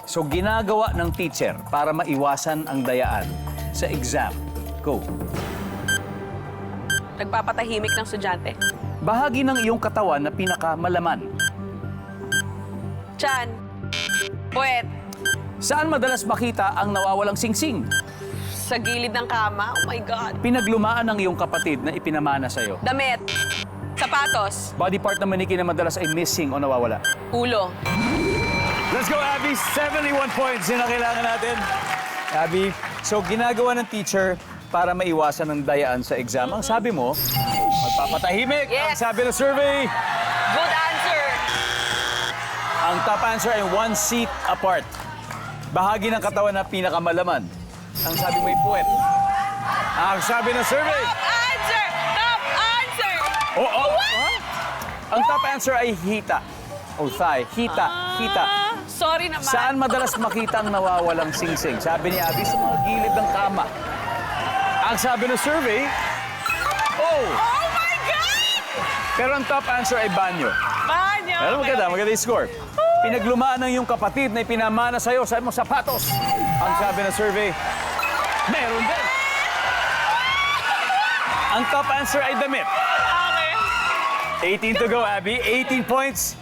So, ginagawa ng teacher para maiwasan ang dayaan sa exam. Go. Nagpapatahimik ng estudyante. Bahagi ng iyong katawan na pinakamalaman. Chan. Puwet. Saan madalas makita ang nawawalang singsing? Sa gilid ng kama. Oh my God. Pinaglumaan ng iyong kapatid na ipinamana sa'yo. Damit. Sapatos. Body part ng maniki na madalas ay missing o nawawala. Ulo. Let's go, Abby! 71 points yun ang kailangan natin. Abby, so ginagawa ng teacher para maiwasan ang dayaan sa exam. Ang sabi mo, magpapatahimik. Ang Yes. sabi ng survey, Good answer. ang top answer ay 1 seat apart. Bahagi ng katawan na pinakamalaman. Ang sabi mo ay puwet. Ang sabi ng survey, Top answer! Top answer! oh. Ang top answer ay hita. O thigh. Hita. Hita. Sorry naman. Saan madalas makita ang nawawalang singsing? Sabi ni Abby, sa mga gilid ng kama. Ang sabi ng survey, oh! Oh my God! Pero ang top answer ay banyo. Banyo. Pero maganda yung score. Pinaglumaan ng iyong kapatid na ipinamana sa'yo sa mong sapatos. Ang sabi ng survey, meron din. Ang top answer ay damit. Okay. 18 to go, Abby. 18 points.